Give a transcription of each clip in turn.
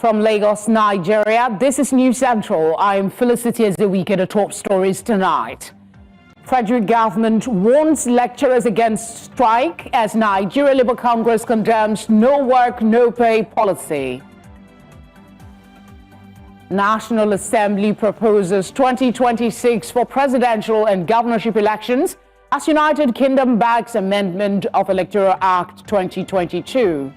From Lagos, Nigeria, this is News Central. I am Felicity Ezewike. The top stories tonight. Federal government warns lecturers against strike as Nigeria Labour Congress condemns no work, no pay policy. National Assembly proposes 2026 for presidential and governorship elections as United Kingdom backs amendment of Electoral Act 2022.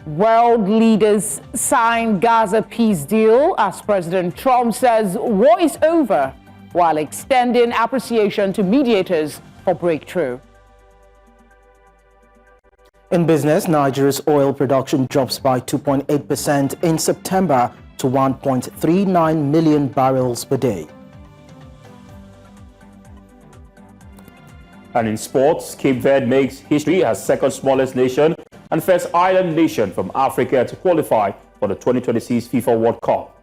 World leaders sign Gaza peace deal as President Trump says war is over, while extending appreciation to mediators for breakthrough. In business, Nigeria's oil production drops by 2.8% in September to 1.39 million barrels per day. And in sports, Cape Verde makes history as second smallest nation and first island nation from Africa to qualify for the 2026 FIFA World Cup.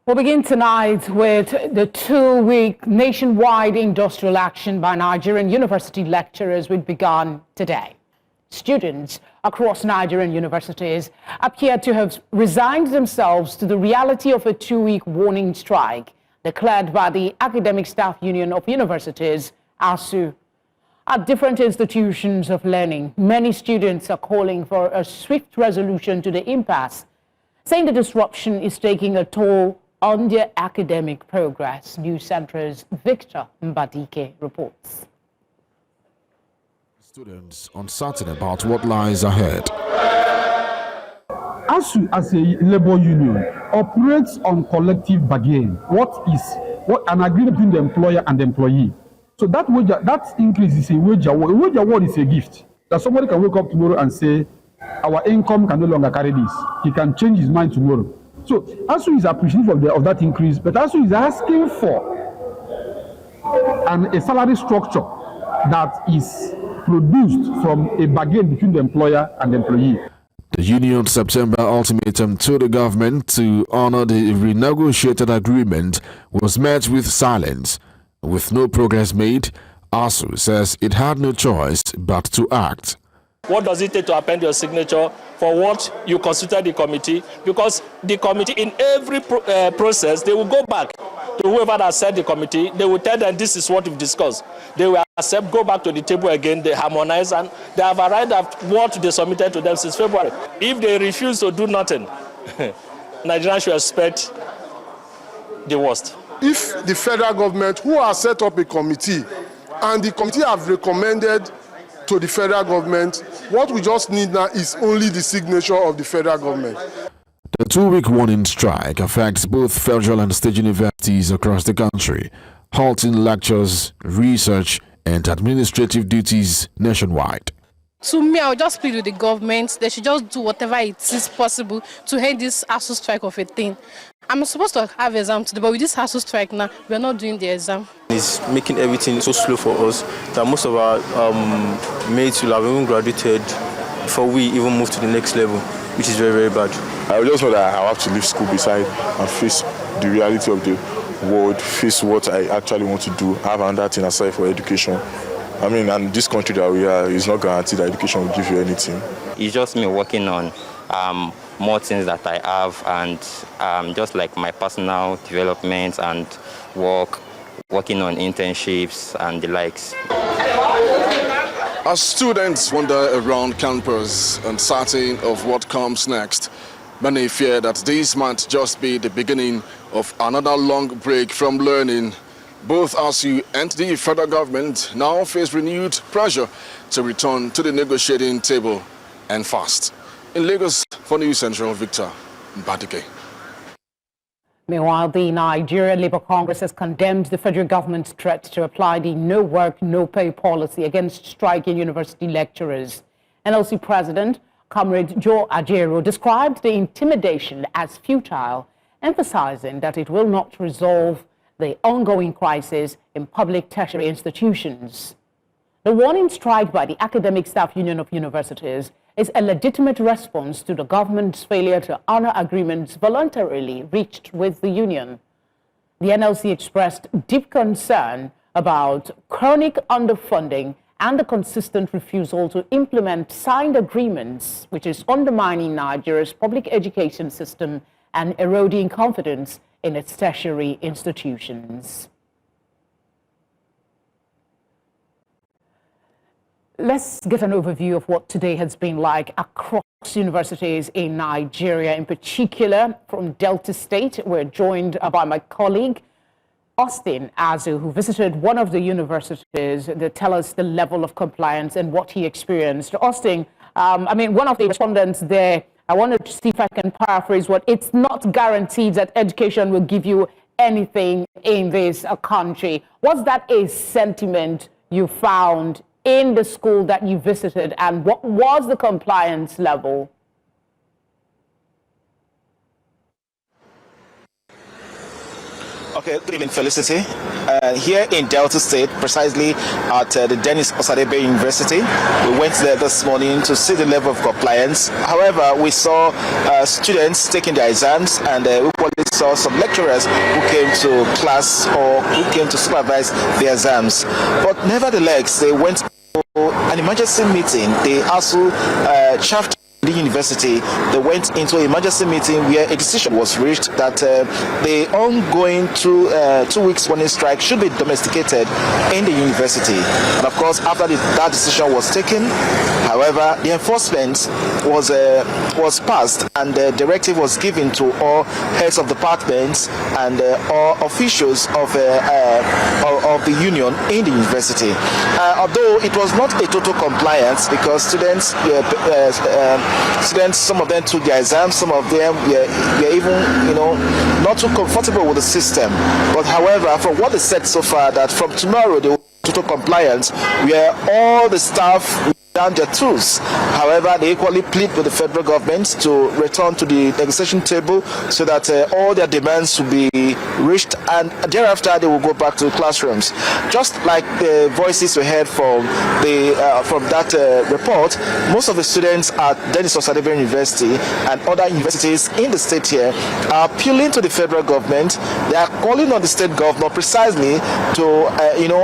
We'll begin tonight with the two-week nationwide industrial action by Nigerian university lecturers, which began today. Students across Nigerian universities appear to have resigned themselves to the reality of a two-week warning strike declared by the Academic Staff Union of Universities, ASU. At different institutions of learning, many students are calling for a swift resolution to the impasse, saying the disruption is taking a toll on their academic progress. News Centre's Victor Mbadike reports. Students uncertain about what lies ahead. ASU, as a labor union, operates on collective bargaining. What an agreement between the employer and the employee. So that increase is a wage award. A wage award is a gift that somebody can wake up tomorrow and say, our income can no longer carry this. He can change his mind tomorrow. So ASU is appreciative of that increase, but ASU is asking for a salary structure that is produced from a bargain between the employer and the employee. The union's September ultimatum to the government to honor the renegotiated agreement was met with silence. With no progress made, ASU says it had no choice but to act. What does it take to append your signature for what you consulted the committee? Because the committee, in every process, they will go back to whoever has said the committee. They will tell them this is what we've discussed. They will accept, go back to the table again, they harmonize, and they have arrived at what they submitted to them since February. If they refuse to do nothing, Nigerians should expect the worst. If the federal government, who has set up a committee, and the committee have recommended to the federal government, what we just need now is only the signature of the federal government. The two-week warning strike affects both federal and state universities across the country, halting lectures, research, and administrative duties nationwide. To me, I would just plead with the government. They should just do whatever it is possible to end this ASU strike of a thing. I'm supposed to have exam today, but with this ASU strike now, we're not doing the exam. It's making everything so slow for us that most of our mates will have even graduated before we even move to the next level, which is very, very bad. I just know that I have to leave school beside and face the reality of the world, face what I actually want to do, have another thing aside for education. I mean, and this country that we are is not guaranteed that education will give you anything. It's just me working on more things that I have, and just like my personal development and working on internships and the likes. As students wander around campus uncertain of what comes next, many fear that this might just be the beginning of another long break from learning. Both ASU and the federal government now face renewed pressure to return to the negotiating table, and fast. In Lagos, for News Central, Victor Mbadike. Meanwhile, the Nigerian Labour Congress has condemned the federal government's threat to apply the no work, no pay policy against striking university lecturers. NLC President Comrade Joe Ajero described the intimidation as futile, emphasizing that it will not resolve the ongoing crisis in public tertiary institutions. The warning strike by the Academic Staff Union of Universities is a legitimate response to the government's failure to honor agreements voluntarily reached with the union. The NLC expressed deep concern about chronic underfunding and the consistent refusal to implement signed agreements, which is undermining Nigeria's public education system and eroding confidence in its tertiary institutions. Let's get an overview of what today has been like across universities in Nigeria, in particular from Delta State. We're joined by my colleague, Austin Azu, who visited one of the universities to tell us the level of compliance and what he experienced. Austin, one of the respondents there, I wanted to see if I can paraphrase what it's not guaranteed that education will give you anything in this country. Was that a sentiment you found in the school that you visited, and what was the compliance level? Okay, good evening, Felicity. Here in Delta State, precisely at the Dennis Osadebe University, we went there this morning to see the level of compliance. However, we saw students taking their exams, and we probably saw some lecturers who came to class or who came to supervise the exams. But nevertheless, they went to an emergency meeting. They also chaffed the university. They went into an emergency meeting where a decision was reached that the ongoing 2 weeks warning strike should be domesticated in the university. And of course, after that decision was taken, however, the enforcement was passed, and the directive was given to all heads of departments and all officials of the union in the university. Although it was not a total compliance, because students, some of them took their exams, some of them were even, not too comfortable with the system. But however, from what they said so far, that from tomorrow they will total compliance, where all the staff down their tools. However, they equally plead with the federal government to return to the negotiation table so that all their demands will be reached, and thereafter they will go back to the classrooms. Just like the voices we heard from that report, most of the students at Dennis Osadebe University and other universities in the state here are appealing to the federal government. They are calling on the state governor precisely to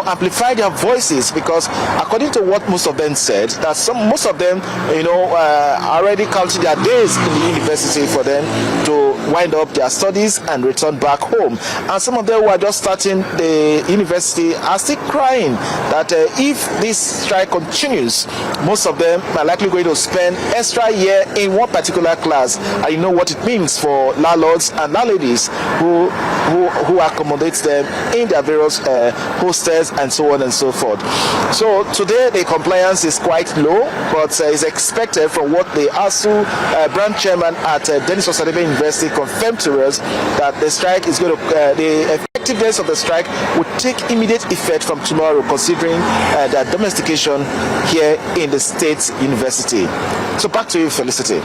amplify their voices, because according to what most of them said, that most of them, already counting their days in the university for them to wind up their studies and return back home. And some of them who are just starting the university are still crying that if this strike continues, most of them are likely going to spend extra year in one particular class. And you know what it means for landlords and landladies who accommodate them in their various hostels and so on and so forth. So today the compliance is quite low, but is expected from what the ASU branch chairman at Dennis Osadebe University confirmed to us, that the strike is going to, the effectiveness of the strike will take immediate effect from tomorrow, considering the domestication here in the state university. So back to you, Felicity.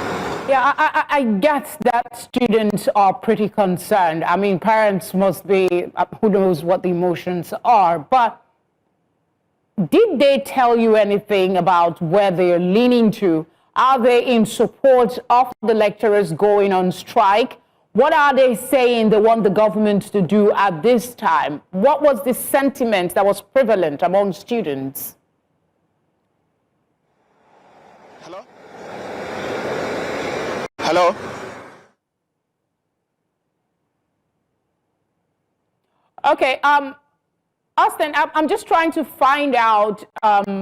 Yeah, I get that students are pretty concerned. I mean, parents must be, who knows what the emotions are, but did they tell you anything about where they're leaning to? Are they in support of the lecturers going on strike? What are they saying they want the government to do at this time? What was the sentiment that was prevalent among students? Hello? Hello? Okay, Austin, I'm just trying to find out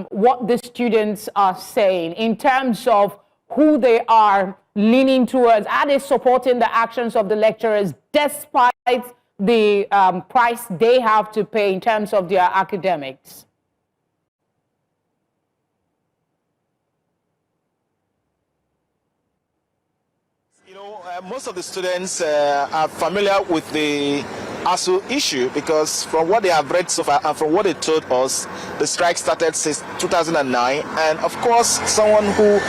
what the students are saying in terms of who they are leaning towards. Are they supporting the actions of the lecturers despite the price they have to pay in terms of their academics? Most of the students are familiar with the ASU issue, because from what they have read so far and from what they told us, the strike started since 2009. And of course, someone who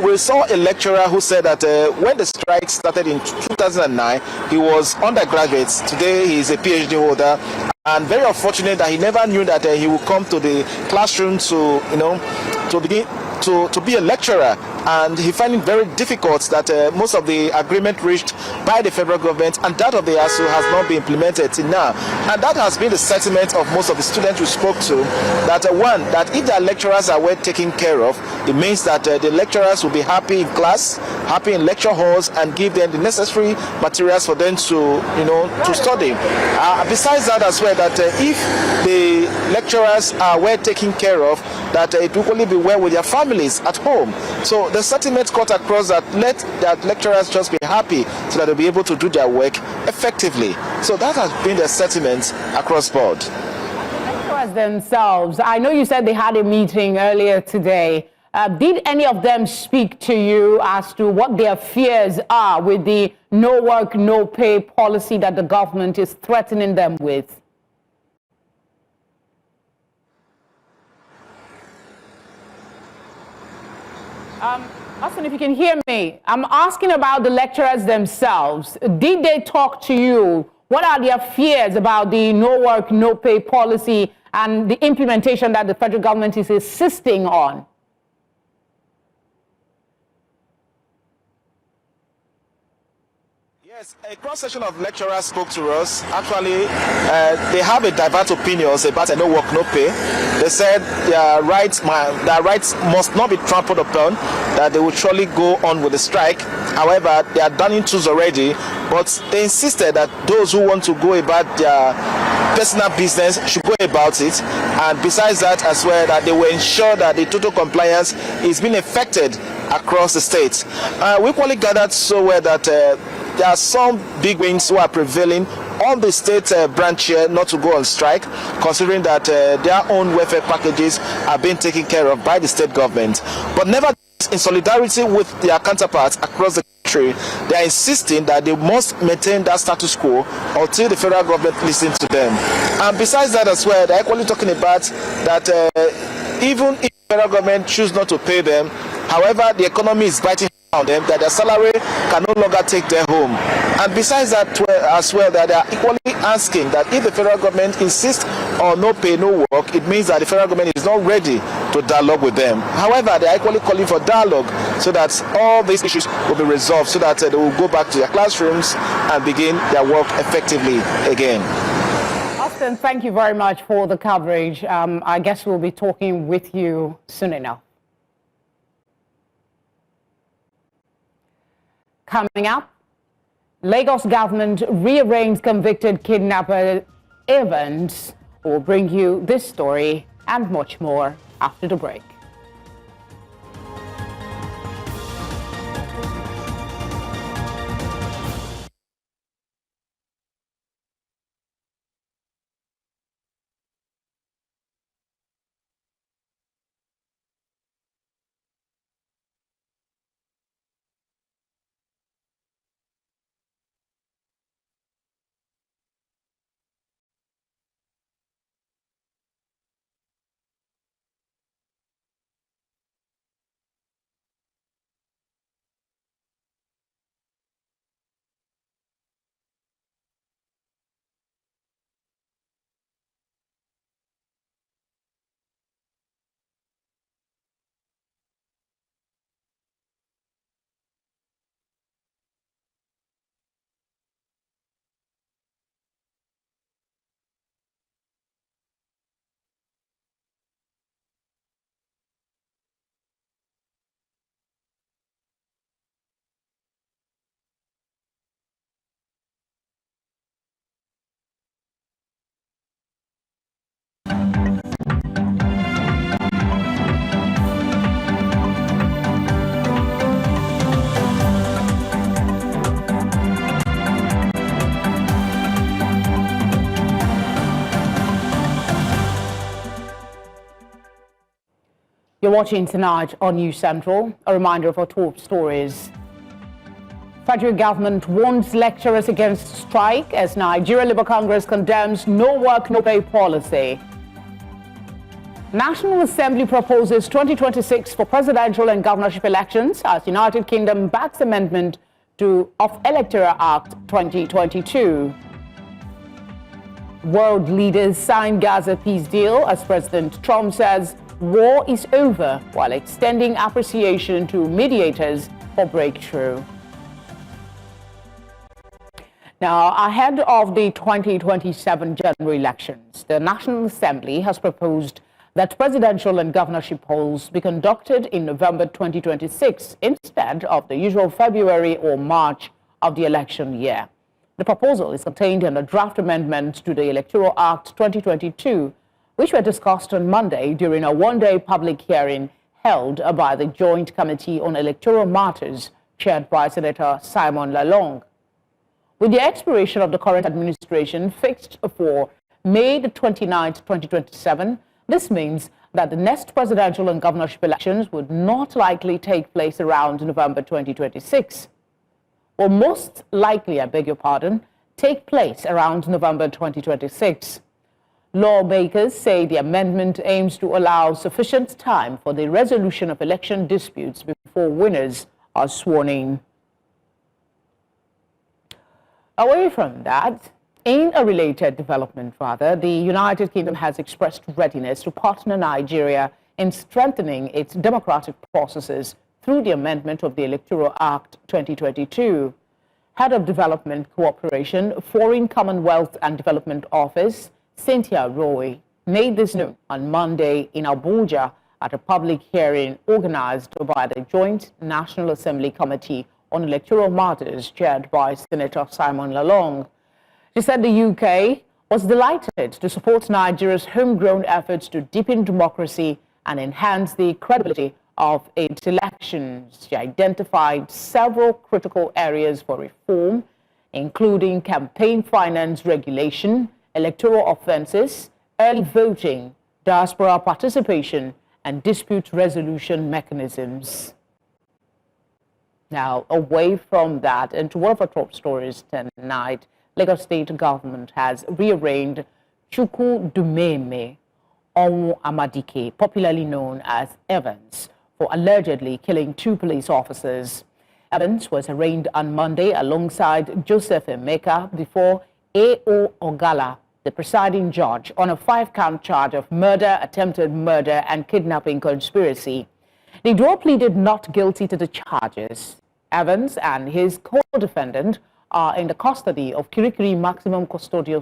we saw a lecturer who said that when the strike started in 2009, he was undergraduate. Today, he is a PhD holder, and very unfortunate that he never knew that he would come to the classroom to begin to to be a lecturer, and he found it very difficult that most of the agreement reached by the federal government and that of the ASU has not been implemented till now. And that has been the sentiment of most of the students we spoke to, that one, that if their lecturers are well taken care of, it means that the lecturers will be happy in class, happy in lecture halls, and give them the necessary materials for them to, to study. Besides that as well, that if the lecturers are well taken care of, that it will only be well with their families at home. So the sentiment cut across that let that lecturers just be happy so that they'll be able to do their work effectively. So that has been the sentiment across board. Lecturers themselves, I know you said they had a meeting earlier today. Did any of them speak to you as to what their fears are with the no work, no pay policy that the government is threatening them with? Austin, if you can hear me, I'm asking about the lecturers themselves. Did they talk to you? What are their fears about the no work, no pay policy and the implementation that the federal government is insisting on? Yes, a cross-section of lecturers spoke to us. Actually, they have a diverse opinions about no work, no pay. They said their rights must not be trampled upon, that they will surely go on with the strike. However, they are done in twos already, but they insisted that those who want to go about their personal business should go about it. And besides that as well, that they will ensure that the total compliance is being effected across the state. We equally gathered so well that there are some big wings who are prevailing on the state branch here not to go on strike, considering that their own welfare packages are being taken care of by the state government. But never in solidarity with their counterparts across the country, they are insisting that they must maintain that status quo until the federal government listens to them. And besides that as well, they're equally talking about that even if the federal government choose not to pay them, however, the economy is biting on them, that their salary can no longer take them home. And besides that as well, that they are equally asking that if the federal government insists on no pay, no work, it means that the federal government is not ready to dialogue with them. However, they are equally calling for dialogue so that all these issues will be resolved, so that they will go back to their classrooms and begin their work effectively again. Austin, thank you very much for the coverage. I guess we'll be talking with you soon enough. Coming up, Lagos government rearranged convicted kidnapper Evans. We'll bring you this story and much more after the break. You're watching tonight on News Central. A reminder of our top stories. Federal government warns lecturers against strike as Nigeria Labour Congress condemns no work, no pay policy. National Assembly proposes 2026 for presidential and governorship elections as United Kingdom backs amendment of Electoral Act 2022. World leaders sign Gaza peace deal as President Trump says war is over, while extending appreciation to mediators for breakthrough. Now, ahead of the 2027 general elections, the National Assembly has proposed that presidential and governorship polls be conducted in November 2026 instead of the usual February or March of the election year. The proposal is contained in a draft amendment to the Electoral Act 2022, which were discussed on Monday during a one-day public hearing held by the Joint Committee on Electoral Matters, chaired by Senator Simon Lalong. With the expiration of the current administration fixed for May 29, 2027, this means that the next presidential and governorship elections would not likely take place around November 2026. Or most likely, take place around November 2026. Lawmakers say the amendment aims to allow sufficient time for the resolution of election disputes before winners are sworn in. Away from that, in a related development, the United Kingdom has expressed readiness to partner Nigeria in strengthening its democratic processes through the amendment of the Electoral Act 2022. Head of Development Cooperation, Foreign Commonwealth and Development Office, Cynthia Roy, made this known on Monday in Abuja at a public hearing organized by the Joint National Assembly Committee on Electoral Matters, chaired by Senator Simon Lalong. She said the UK was delighted to support Nigeria's homegrown efforts to deepen democracy and enhance the credibility of its elections. She identified several critical areas for reform, including campaign finance regulation, electoral offences, early voting, diaspora participation, and dispute resolution mechanisms. Now, away from that, and to one of our top stories tonight, Lagos State government has rearraigned Chukwudumeme Onwuamadike, popularly known as Evans, for allegedly killing 2 police officers. Evans was arraigned on Monday alongside Joseph Emeka before A.O. Ogala, the presiding judge, on a 5-count charge of murder, attempted murder, and kidnapping conspiracy. The duo pleaded not guilty to the charges. Evans and his co-defendant are in the custody of Kirikiri Maximum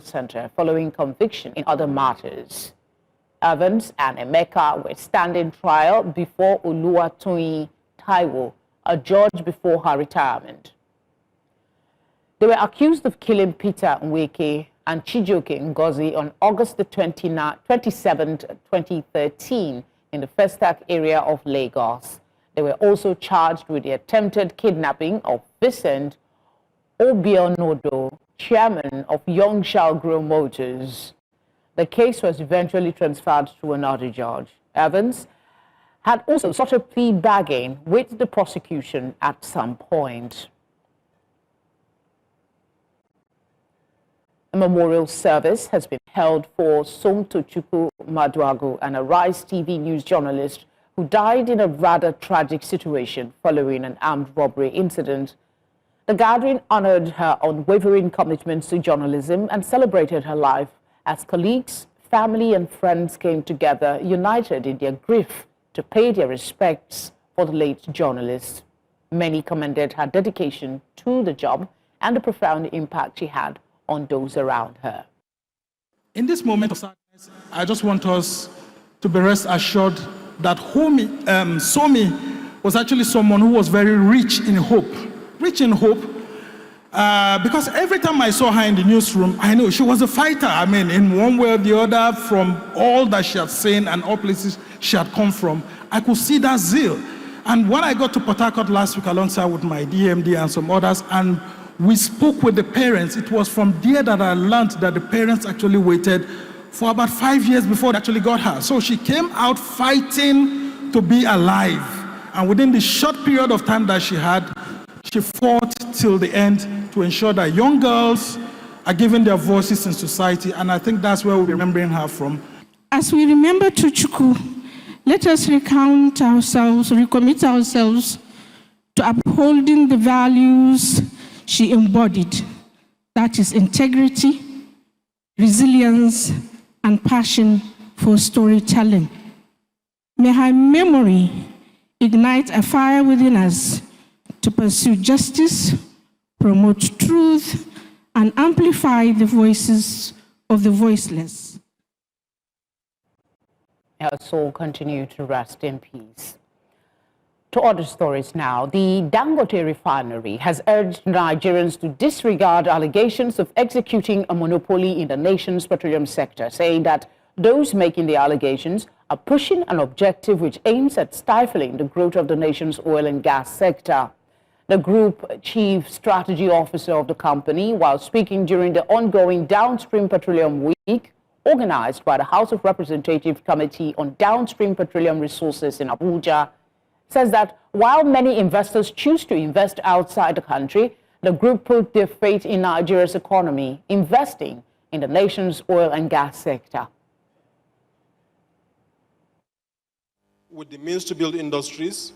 Centre following conviction in other matters. Evans and Emeka were standing trial before Oluwatoyin Taiwo, a judge before her retirement. They were accused of killing Peter Nweke and Chijioke Ngozi on August 27, 2013 in the Festac area of Lagos. They were also charged with the attempted kidnapping of Vincent Obianodo, chairman of Young Shall Grow Motors. The case was eventually transferred to another judge. Evans had also sought a plea bargain with the prosecution at some point. A memorial service has been held for Somtochukwu Maduagu, an Arise TV news journalist who died in a rather tragic situation following an armed robbery incident. The gathering honored her unwavering commitments to journalism and celebrated her life as colleagues, family, and friends came together, united in their grief to pay their respects for the late journalist. Many commended her dedication to the job and the profound impact she had on those around her. In this moment of sadness, I just want us to be rest assured that Somi was actually someone who was very rich in hope. Because every time I saw her in the newsroom, I knew she was a fighter. I mean, in one way or the other, from all that she had seen and all places she had come from, I could see that zeal. And when I got to Port Harcourt last week alongside with my DMD and some others, and we spoke with the parents, it was from there that I learned that the parents actually waited for about 5 years before they actually got her. So she came out fighting to be alive. And within the short period of time that she had, she fought till the end to ensure that young girls are given their voices in society. And I think that's where we're remembering her from. As we remember Chukwuku, let us recommit ourselves to upholding the values she embodied. That is integrity, resilience, and passion for storytelling. May her memory ignite a fire within us to pursue justice, promote truth, and amplify the voices of the voiceless. Her soul continue to rest in peace. To other stories now, the Dangote refinery has urged Nigerians to disregard allegations of executing a monopoly in the nation's petroleum sector, saying that those making the allegations are pushing an objective which aims at stifling the growth of the nation's oil and gas sector. The group chief strategy officer of the company, while speaking during the ongoing Downstream Petroleum Week, organized by the House of Representatives Committee on Downstream Petroleum Resources in Abuja, says that while many investors choose to invest outside the country, the group put their faith in Nigeria's economy, investing in the nation's oil and gas sector. With the means to build industries,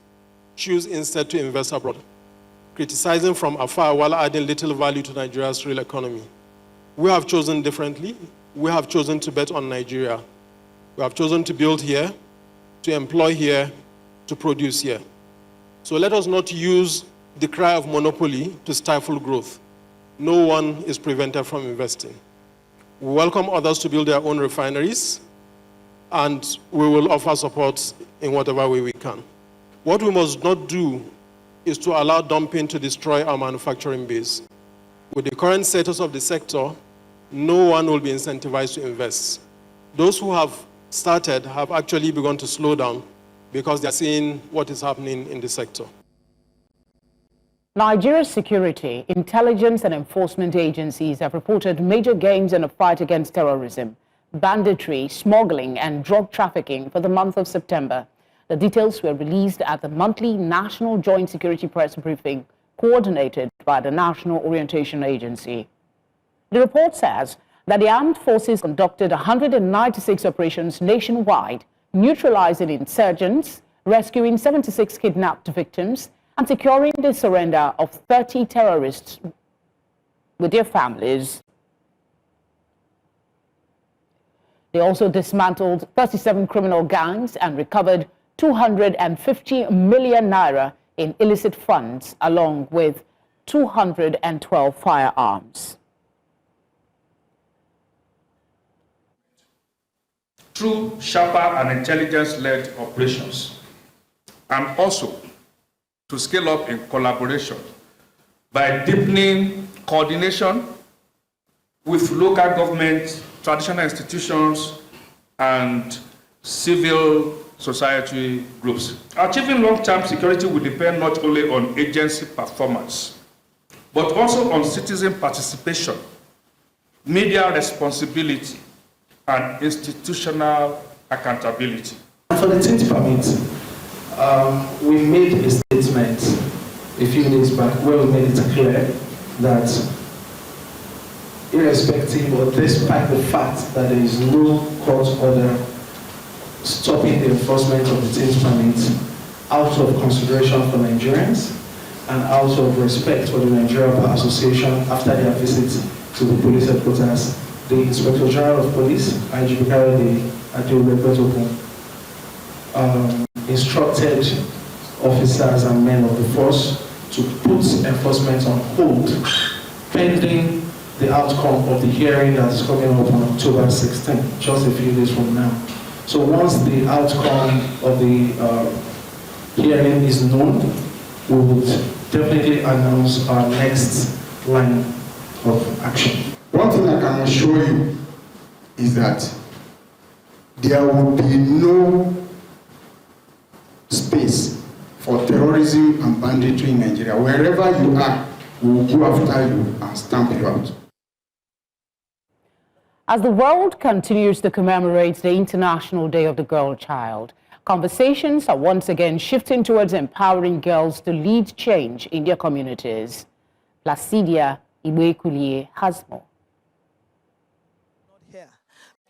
choose instead to invest abroad, criticizing from afar while adding little value to Nigeria's real economy. We have chosen differently. We have chosen to bet on Nigeria. We have chosen to build here, to employ here, to produce here. So let us not use the cry of monopoly to stifle growth. No one is prevented from investing. We welcome others to build their own refineries, and we will offer support in whatever way we can. What we must not do is to allow dumping to destroy our manufacturing base. With the current status of the sector, no one will be incentivized to invest. Those who have started have actually begun to slow down because they're seeing what is happening in the sector. Nigeria's security, intelligence and enforcement agencies have reported major gains in the fight against terrorism, banditry, smuggling and drug trafficking for the month of September. The details were released at the monthly National Joint Security Press Briefing coordinated by the National Orientation Agency. The report says that the armed forces conducted 196 operations nationwide, neutralizing insurgents, rescuing 76 kidnapped victims, and securing the surrender of 30 terrorists with their families. They also dismantled 37 criminal gangs and recovered 250 million naira in illicit funds, along with 212 firearms. Through sharper and intelligence-led operations, and also to scale up in collaboration by deepening coordination with local government, traditional institutions, and civil society groups. Achieving long-term security will depend not only on agency performance, but also on citizen participation, media responsibility, and institutional accountability. For the tint permit, we made a statement a few days back where we made it clear that irrespective or despite the fact that there is no court order stopping the enforcement of the tint permit, out of consideration for Nigerians and out of respect for the Nigeria Bar Association after their visit to the police headquarters, the Inspector General of Police, IGP instructed officers and men of the force to put enforcement on hold pending the outcome of the hearing that's coming up on October 16th, just a few days from now. So once the outcome of the hearing is known, we would definitely announce our next line of action. One thing I can assure you is that there will be no space for terrorism and banditry in Nigeria. Wherever you are, we will go after you and stamp you out. As the world continues to commemorate the International Day of the Girl Child, conversations are once again shifting towards empowering girls to lead change in their communities. Placidia Iwekulie has more.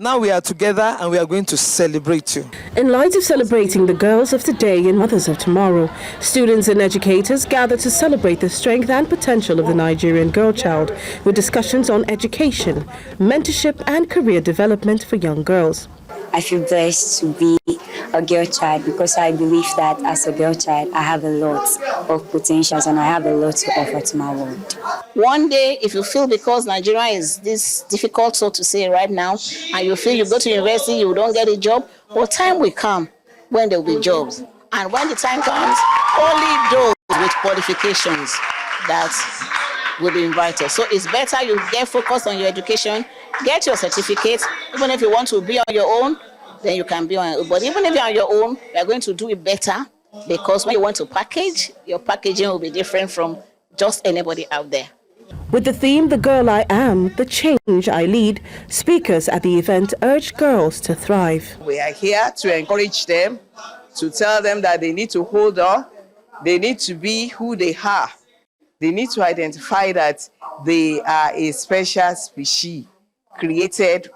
Now we are together and we are going to celebrate you. In light of celebrating the girls of today and mothers of tomorrow, students and educators gather to celebrate the strength and potential of the Nigerian girl child with discussions on education, mentorship and career development for young girls. I feel blessed to be a girl child because I believe that as a girl child, I have a lot of potentials and I have a lot to offer to my world. One day, if you feel because Nigeria is this difficult, so to say, right now, and you feel you go to university, you don't get a job, but time will come when there will be jobs. And when the time comes, only those with qualifications that will be invited. So it's better you get focused on your education, get your certificate. Even if you want to be on your own, then you can be on your own. But even if you're on your own, you're going to do it better because when you want to package, your packaging will be different from just anybody out there. With the theme, The Girl I Am, the Change I Lead, speakers at the event urged girls to thrive. We are here to encourage them, to tell them that they need to hold on, they need to be who they are. They need to identify that they are a special species created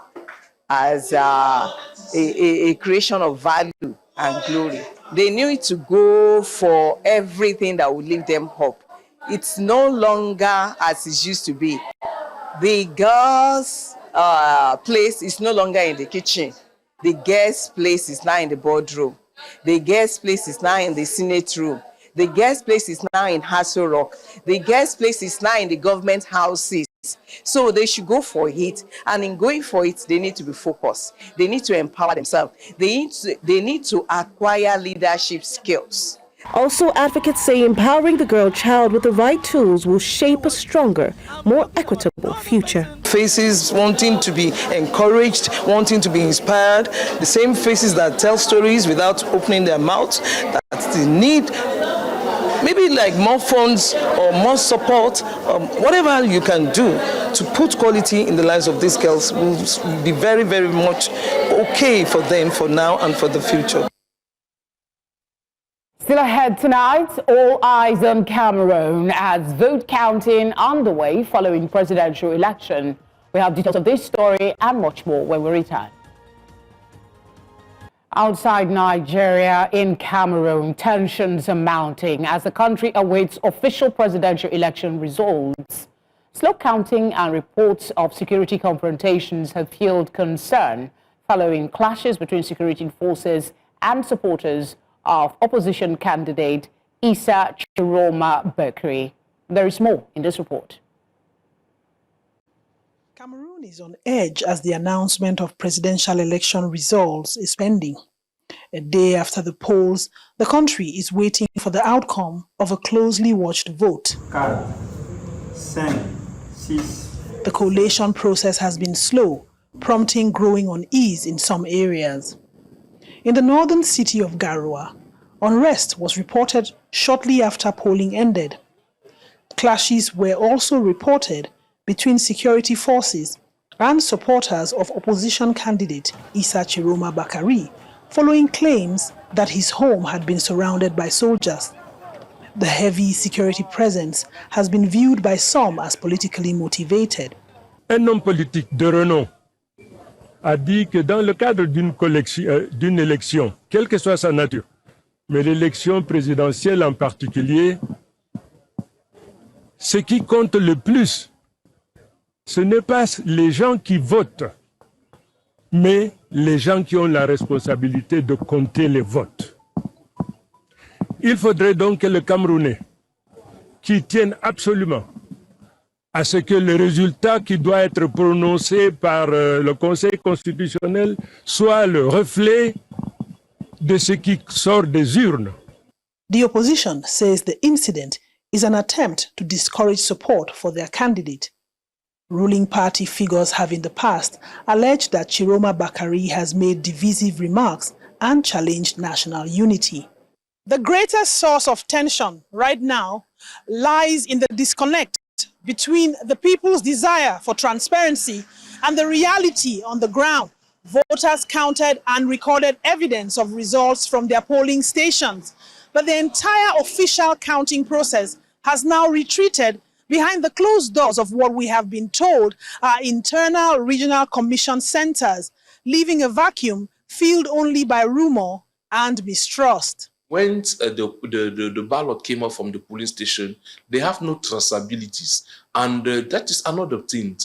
as a creation of value and glory. They need to go for everything that will lift them up. It's no longer as it used to be. The girls' place is no longer in the kitchen. The girls' place is now in the boardroom. The girls' place is now in the Senate room. The girls' place is now in Hassel Rock. The girls' place is now in the government houses. So they should go for it. And in going for it, they need to be focused. They need to empower themselves. They need to acquire leadership skills. Also, advocates say empowering the girl child with the right tools will shape a stronger, more equitable future. Faces wanting to be encouraged, wanting to be inspired, the same faces that tell stories without opening their mouths, that they need maybe like more funds or more support, whatever you can do to put quality in the lives of these girls will be very, very much okay for them for now and for the future. Still ahead tonight, all eyes on Cameroon as vote counting underway following presidential election. We have details of this story and much more when we return. Outside Nigeria, in Cameroon, tensions are mounting as the country awaits official presidential election results. Slow counting and reports of security confrontations have fueled concern following clashes between security forces and supporters of opposition candidate Issa Chiroma Bakari. There is more in this report. Cameroon is on edge as the announcement of presidential election results is pending. A day after the polls, the country is waiting for the outcome of a closely watched vote. The collation process has been slow, prompting growing unease in some areas. In the northern city of Garoua, unrest was reported shortly after polling ended. Clashes were also reported between security forces and supporters of opposition candidate Issa Chiroma Bakari, following claims that his home had been surrounded by soldiers. The heavy security presence has been viewed by some as politically motivated. Un homme politique de renom a dit que dans le cadre d'une élection, quelle que soit sa nature, mais l'élection présidentielle en particulier, ce qui compte le plus, ce n'est pas les gens qui votent, mais les gens qui ont la responsabilité de compter les votes. Il faudrait donc que le Camerounais, qui tienne absolument à ce que le résultat qui doit être prononcé par le Conseil constitutionnel soit le reflet de ce qui sort des urnes. The opposition says the incident is an attempt to discourage support for their candidate. Ruling party figures have in the past alleged that Chiroma Bakari has made divisive remarks and challenged national unity. The greatest source of tension right now lies in the disconnect between the people's desire for transparency and the reality on the ground. Voters counted and recorded evidence of results from their polling stations, but the entire official counting process has now retreated behind the closed doors of what we have been told are internal regional commission centers, leaving a vacuum filled only by rumor and mistrust. When the ballot came out from the polling station, they have no traceabilities. And that is another thing,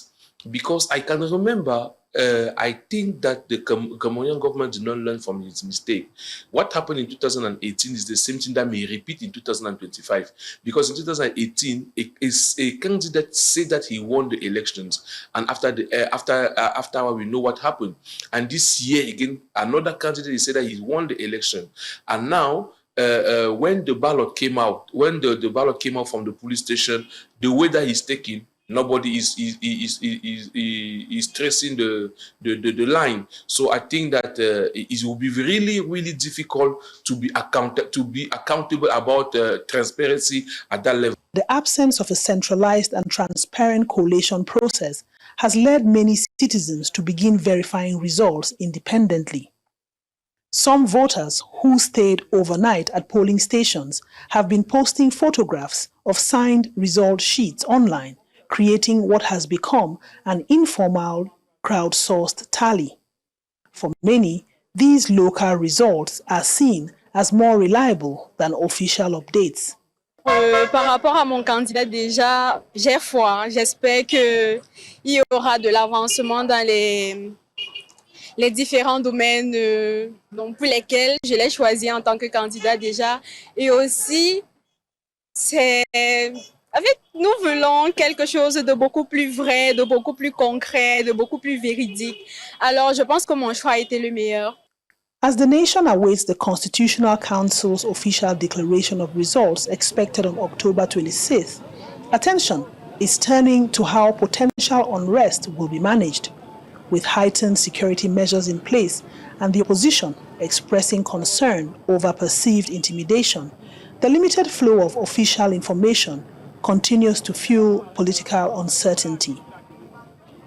because I can remember I think that the Cameroonian government did not learn from its mistake. What happened in 2018 is the same thing that may repeat in 2025. Because in 2018, a candidate said that he won the elections, and after we know what happened. And this year again, another candidate said that he won the election, and now. When the ballot came out, the ballot came out from the police station, the way that he's taking, nobody is tracing the line. So I think that it will be really, really difficult to be accountable about transparency at that level. The absence of a centralized and transparent collation process has led many citizens to begin verifying results independently. Some voters who stayed overnight at polling stations have been posting photographs of signed result sheets online, creating what has become an informal, crowdsourced tally. For many, these local results are seen as more reliable than official updates. Par rapport à mon candidat, déjà, j'ai foi. J'espère qu'il y aura de l'avancement dans les différents domaines donc pour lesquels je l'ai choisi en tant que candidat déjà. Et aussi, nous voulons quelque chose de beaucoup plus vrai, de beaucoup plus concret, de beaucoup plus véridique. Alors, je pense que mon choix a été le meilleur. As the nation awaits the Constitutional Council's official declaration of results expected on October 26th, attention is turning to how potential unrest will be managed. With heightened security measures in place and the opposition expressing concern over perceived intimidation, the limited flow of official information continues to fuel political uncertainty.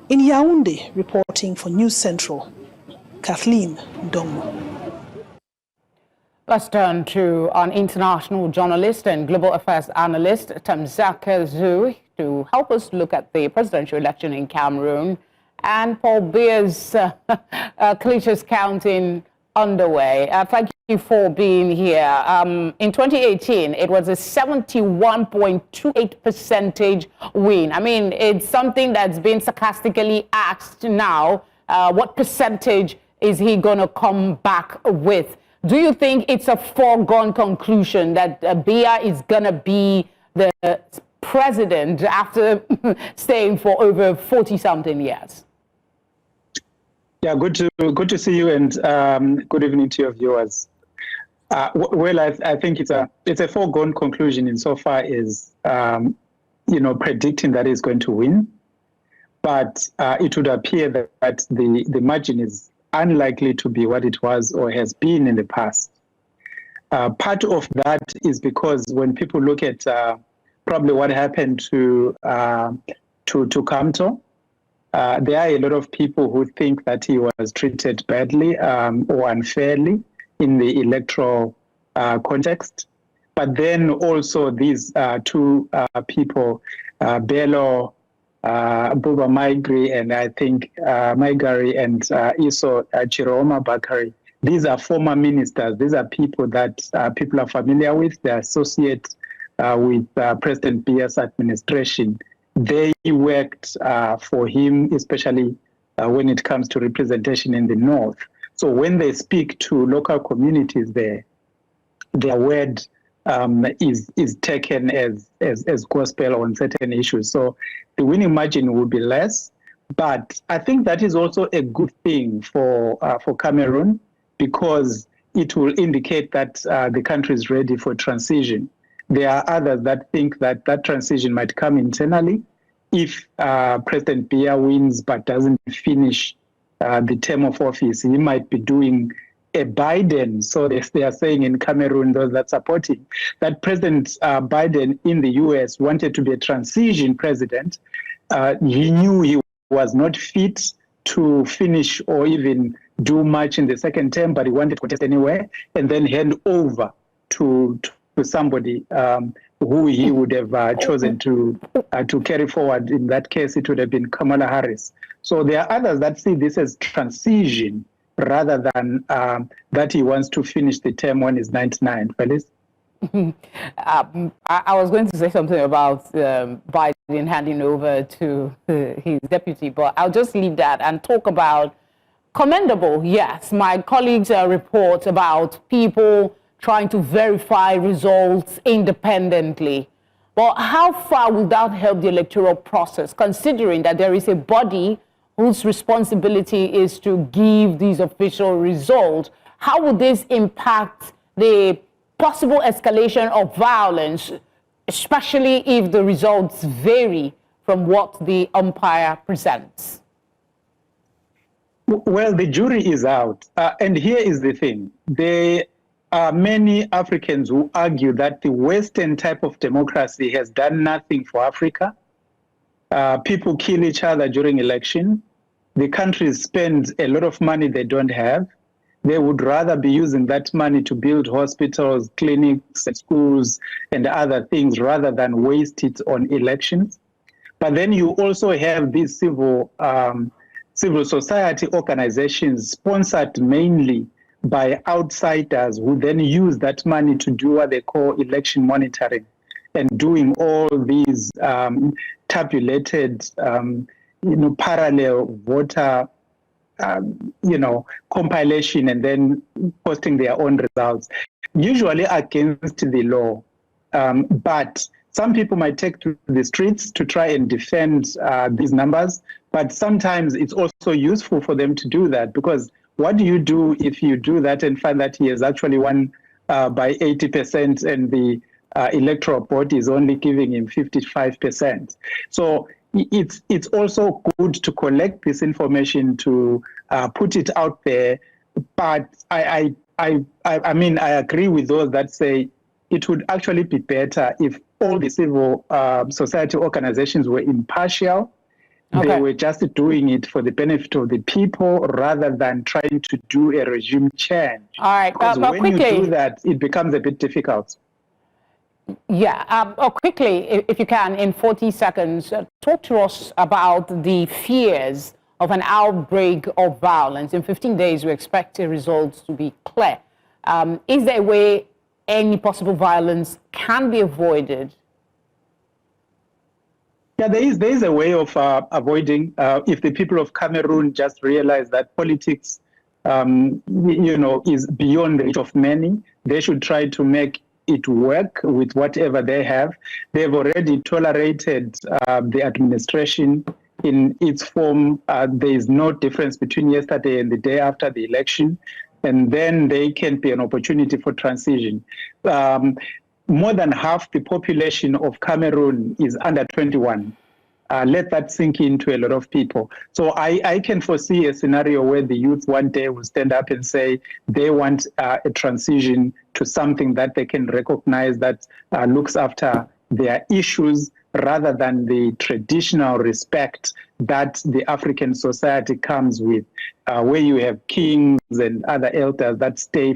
In Yaoundé, reporting for News Central, Kathleen Ndongmo. Let's turn to an international journalist and global affairs analyst, Tamzaka Zui, to help us look at the presidential election in Cameroon and Paul Biya's cliches counting underway. Thank you for being here. In 2018, it was a 71.28% win. I mean, it's something that's been sarcastically asked now. What percentage is he going to come back with? Do you think it's a foregone conclusion that Biya is going to be the president after staying for over 40-something years? Yeah, good to see you, and good evening to your viewers. Well, I think it's a foregone conclusion insofar as predicting that he's going to win, but it would appear that the margin is unlikely to be what it was or has been in the past. Part of that is because when people look at probably what happened to Kamto, there are a lot of people who think that he was treated badly or unfairly in the electoral context. But then also these two people, Bello, Buba Maigri, and I think Maigari and Iso Chiroma Bakari, these are former ministers. These are people that people are familiar with. They associate with President Biya's administration. They worked for him, especially when it comes to representation in the north. So when they speak to local communities there, their word is taken as gospel on certain issues. So the winning margin will be less. But I think that is also a good thing for Cameroon, because it will indicate that the country is ready for transition. There are others that think that transition might come internally if President Biya wins but doesn't finish the term of office. He might be doing a Biden. So they are saying in Cameroon, those that support him, that President Biden in the US wanted to be a transition president. He knew he was not fit to finish or even do much in the second term, but he wanted to contest anyway and then hand over to somebody who he would have chosen to carry forward. In that case, it would have been Kamala Harris. So there are others that see this as transition rather than that he wants to finish the term when he's 99. Felice? I was going to say something about Biden. in handing over to his deputy, but I'll just leave that and talk about commendable, yes. My colleagues report about people trying to verify results independently. But how far will that help the electoral process, considering that there is a body whose responsibility is to give these official results? How will this impact the possible escalation of violence, especially if the results vary from what the umpire presents? Well, the jury is out. And here is the thing. There are many Africans who argue that the Western type of democracy has done nothing for Africa. People kill each other during election. The countries spend a lot of money they don't have. They would rather be using that money to build hospitals, clinics, schools, and other things rather than waste it on elections. But then you also have these civil society organizations sponsored mainly by outsiders who then use that money to do what they call election monitoring and doing all these tabulated, parallel voter, compilation and then posting their own results, usually against the law. But some people might take to the streets to try and defend these numbers, but sometimes it's also useful for them to do that, because what do you do if you do that and find that he has actually won by 80% and the electoral board is only giving him 55%? So it's also good to collect this information, to put it out there. But I mean, I agree with those that say it would actually be better if all the civil society organizations were impartial. Okay. They were just doing it for the benefit of the people rather than trying to do a regime change. All right, because when quickly, you do that, it becomes a bit difficult. Yeah, quickly, if you can, in 40 seconds, talk to us about the fears of an outbreak of violence. In 15 days, we expect the results to be clear. Is there a way any possible violence can be avoided? Yeah, there is a way of avoiding. If the people of Cameroon just realize that politics, is beyond the reach of many, they should try to make it work with whatever they have. They've already tolerated the administration in its form. There is no difference between yesterday and the day after the election. And then there can be an opportunity for transition. More than half the population of Cameroon is under 21. Let that sink into a lot of people. So I can foresee a scenario where the youth one day will stand up and say they want a transition to something that they can recognize that looks after their issues rather than the traditional respect that the African society comes with, where you have kings and other elders that stay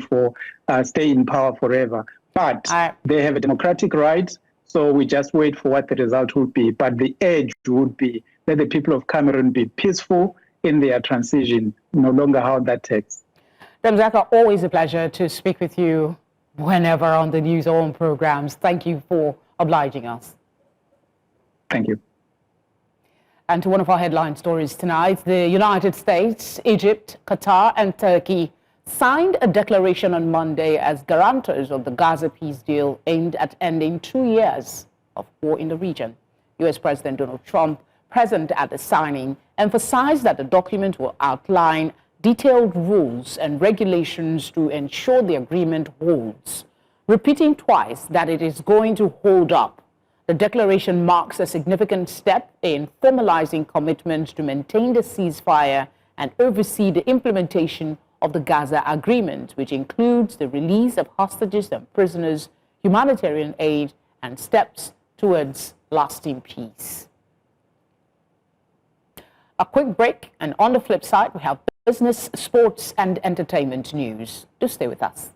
in power forever. But they have a democratic right, so we just wait for what the result would be. But the edge would be let the people of Cameroon be peaceful in their transition, no longer how that takes. Emeka, always a pleasure to speak with you whenever on the news or on programs. Thank you for obliging us. Thank you. And to one of our headline stories tonight, the United States, Egypt, Qatar, and Turkey signed a declaration on Monday as guarantors of the Gaza peace deal aimed at ending 2 years of war in the region. U.S. President Donald Trump, present at the signing, emphasized that the document will outline detailed rules and regulations to ensure the agreement holds, repeating twice that it is going to hold up. The declaration marks a significant step in formalizing commitments to maintain the ceasefire and oversee the implementation of the Gaza agreement, which includes the release of hostages and prisoners, humanitarian aid, and steps towards lasting peace. A quick break, and on the flip side, we have business, sports, and entertainment news. Do stay with us.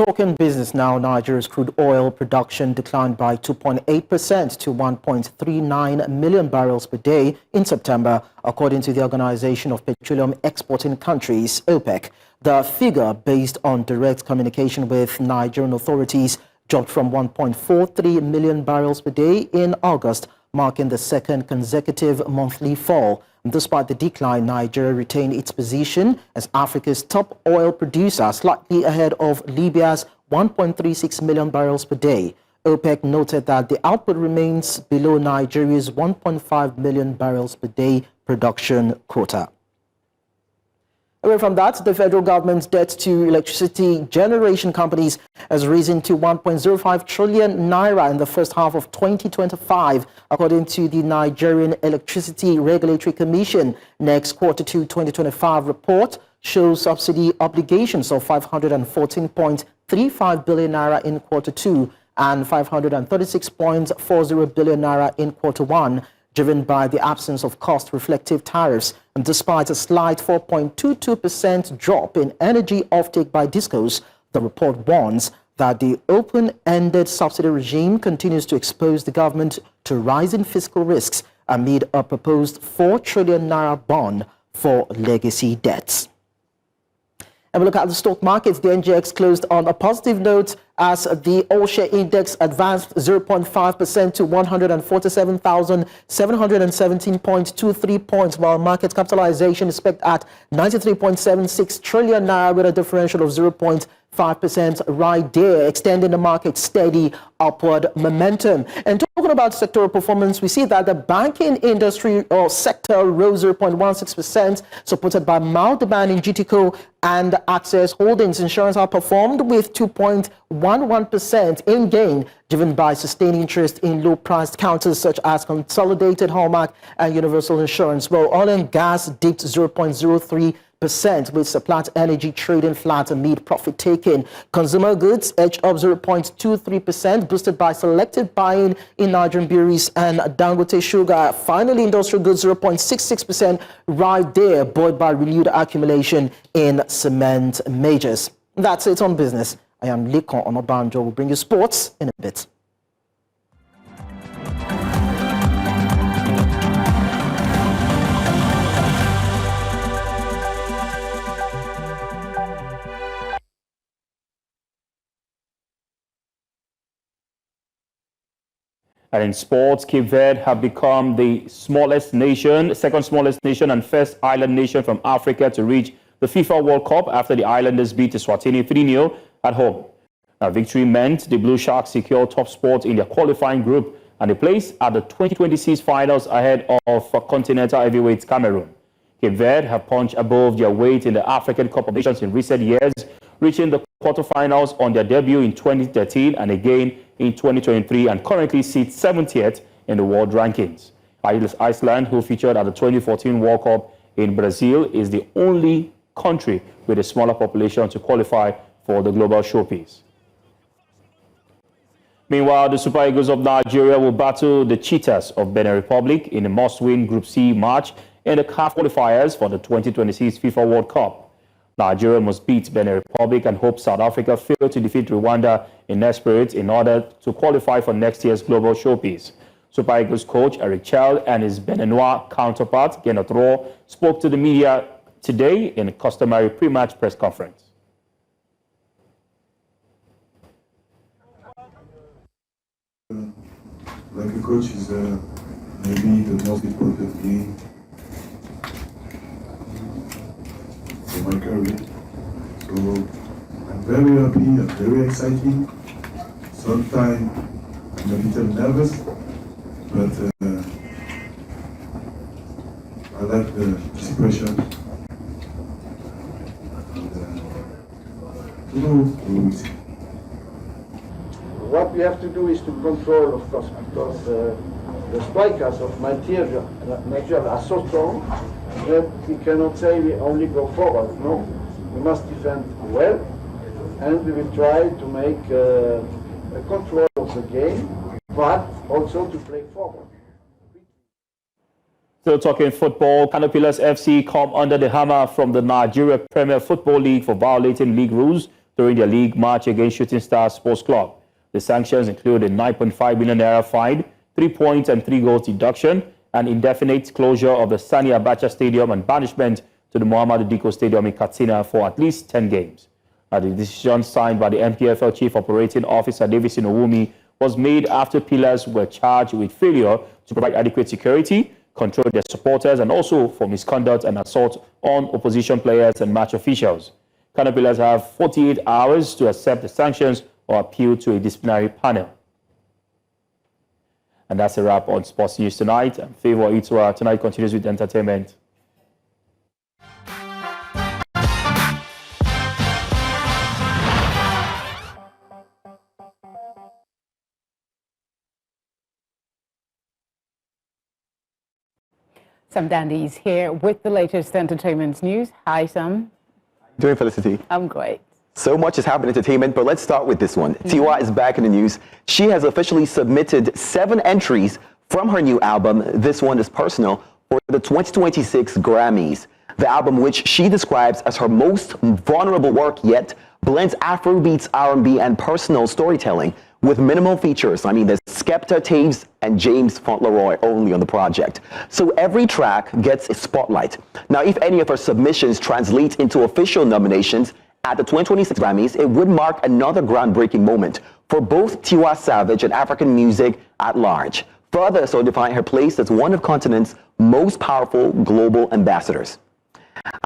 Talking business now, Nigeria's crude oil production declined by 2.8% to 1.39 million barrels per day in September, according to the Organization of Petroleum Exporting Countries, OPEC. The figure, based on direct communication with Nigerian authorities, dropped from 1.43 million barrels per day in August, marking the second consecutive monthly fall. Despite the decline, Nigeria retained its position as Africa's top oil producer, slightly ahead of Libya's 1.36 million barrels per day. OPEC noted that the output remains below Nigeria's 1.5 million barrels per day production quota. Away from that, the federal government's debt to electricity generation companies has risen to 1.05 trillion naira in the first half of 2025, according to the Nigerian Electricity Regulatory Commission. Next quarter 2 2025 report shows subsidy obligations of 514.35 billion naira in quarter 2 and 536.40 billion naira in quarter 1. Driven by the absence of cost-reflective tariffs. And despite a slight 4.22% drop in energy offtake by discos, the report warns that the open-ended subsidy regime continues to expose the government to rising fiscal risks amid a proposed 4 trillion naira bond for legacy debts. And we look at the stock markets. The NGX closed on a positive note as the all-share index advanced 0.5% to 147,717.23 points, while market capitalization is expected at 93.76 trillion naira with a differential of 0.5% right there, extending the market's steady upward momentum. And talking about sectoral performance, we see that the banking industry or sector rose 0.16%, supported by mild demand in GTCO and Access Holdings. Insurance outperformed with 2.11% in gain, driven by sustained interest in low-priced counters such as Consolidated, Hallmark, and Universal Insurance, while oil and gas dipped 0.03%, with Supply Energy trading flat amid profit taking. Consumer goods edged up 0.23%, boosted by selective buying in Nigerian breweries and Dangote Sugar. Finally, industrial goods 0.66% right there, buoyed by renewed accumulation in cement majors. That's it on business. I am Lekon Onobanjo. We'll bring you sports in a bit. And in sports, Cape Verde have become the smallest nation, second smallest nation and first island nation from Africa to reach the FIFA World Cup after the Islanders beat Eswatini 3-0 at home. Now, victory meant the Blue Sharks secured top spot in their qualifying group and a place at the 2026 finals ahead of continental heavyweights Cameroon. Cape Verde have punched above their weight in the African Cup of Nations in recent years, reaching the quarterfinals on their debut in 2013 and again in 2023, and currently sits 70th in the world rankings. Iceland, who featured at the 2014 World Cup in Brazil, is the only country with a smaller population to qualify for the global showpiece. Meanwhile, the Super Eagles of Nigeria will battle the Cheetahs of Benin Republic in a must-win Group C match in the CAF qualifiers for the 2026 FIFA World Cup. Nigeria must beat Benin Republic and hope South Africa fail to defeat Rwanda in Esperate in order to qualify for next year's global showpiece. Super Eagles coach Eric Child and his Beninois counterpart, Gennett Rohr, spoke to the media today in a customary pre-match press conference. Like the coach is maybe the most important game for my career. So I'm very happy and very exciting. Sometimes I'm a little nervous, but I like the expression. And we will see. What we have to do is to control, of course, because the strikers of Nigeria are so strong that we cannot say we only go forward. No, we must defend well, and we will try to make a control of the game, but also to play forward. Still talking football, Canopilas FC come under the hammer from the Nigeria Premier Football League for violating league rules during their league match against Shooting Stars Sports Club. The sanctions include a 9.5 million naira fine, 3 points and 3 goals deduction, and indefinite closure of the Sani Abacha Stadium and banishment to the Omoamadike Stadium in Katsina for at least 10 games. The decision signed by the MPFL Chief Operating Officer Vincent Obianodo was made after pillars were charged with failure to provide adequate security, control their supporters, and also for misconduct and assault on opposition players and match officials. Pillars have 48 hours to accept the sanctions or appeal to a disciplinary panel. And that's a wrap on Sports News tonight. I'm Favor Itua. Tonight continues with entertainment. Sam Dandy is here with the latest entertainment news. Hi, Sam. Doing, Felicity? I'm great. So much has happened in entertainment, but let's start with this one. Tiwa is back in the news. She has officially submitted 7 entries from her new album, This One Is Personal, for the 2026 Grammys. The album, which she describes as her most vulnerable work yet, blends Afrobeats, R&B, and personal storytelling with minimal features. I mean, there's Skepta, Taves, and James Fauntleroy only on the project. So every track gets a spotlight. Now, if any of her submissions translate into official nominations at the 2026 Grammys, it would mark another groundbreaking moment for both Tiwa Savage and African music at large, further solidifying her place as one of continent's most powerful global ambassadors.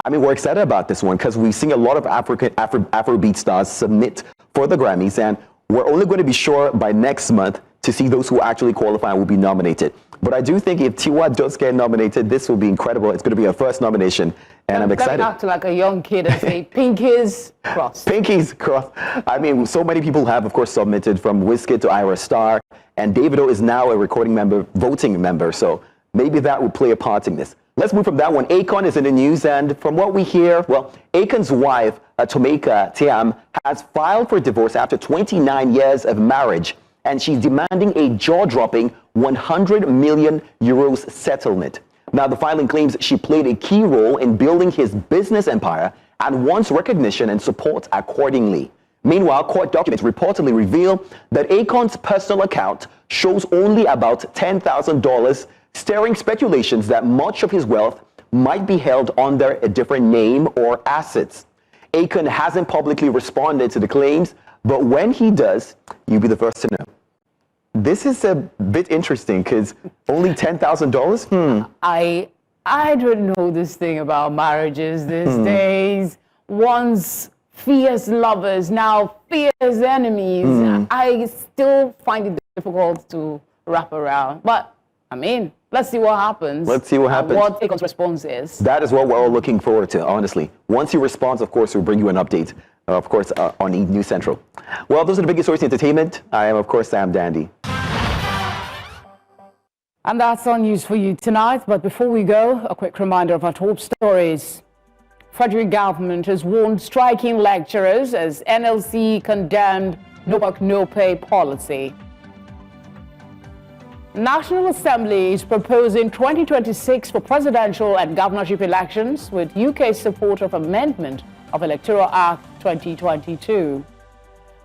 I mean, we're excited about this one because we've seen a lot of Afrobeat stars submit for the Grammys, and we're only going to be sure by next month to see those who actually qualify and will be nominated. But I do think if Tiwa does get nominated, this will be incredible. It's going to be her first nomination, and I'm excited. Act like a young kid and say, pinkies crossed. Pinkies crossed. I mean, so many people have, of course, submitted, from Wizkid to Ira Star, and Davido is now a recording member, voting member, so maybe that would play a part in this. Let's move from that one. Akon is in the news, and from what we hear, well, Akon's wife, Emeka, has filed for divorce after 29 years of marriage, and she's demanding a jaw-dropping 100 million euros settlement. Now, the filing claims she played a key role in building his business empire and wants recognition and support accordingly. Meanwhile, court documents reportedly reveal that Akon's personal account shows only about $10,000, stirring speculations that much of his wealth might be held under a different name or assets. Akon hasn't publicly responded to the claims, but when he does, you'll be the first to know. This is a bit interesting because only $10,000? I don't know this thing about marriages these days. Once fierce lovers, now fierce enemies. I still find it difficult to wrap around. But, I mean, let's see what happens. Let's see what happens. What Akon's response is. That is what we're all looking forward to, honestly. Once he responds, of course, we'll bring you an update, of course, on News Central. Well, those are the biggest stories in entertainment. I am, of course, Sam Dandy. And that's our news for you tonight. But before we go, a quick reminder of our top stories. Federal government has warned striking lecturers as NLC condemned no work, no pay policy. National Assembly is proposing 2026 for presidential and governorship elections with UK support of amendment of Electoral Act 2022.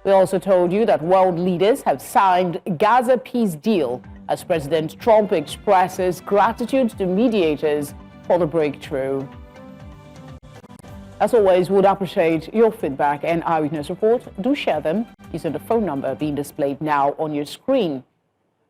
We also told you that world leaders have signed Gaza peace deal as President Trump expresses gratitude to mediators for the breakthrough. As always, we would appreciate your feedback and eyewitness report. Do share them using the phone number being displayed now on your screen.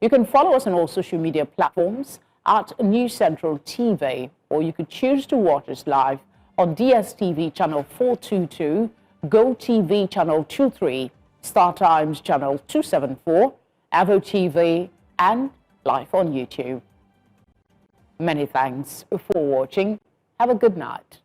You can follow us on all social media platforms at News Central TV, or you could choose to watch us live on DSTV channel 422, GoTV channel 23, Star Times channel 274, Avo TV, and live on YouTube. Many thanks for watching. Have a good night.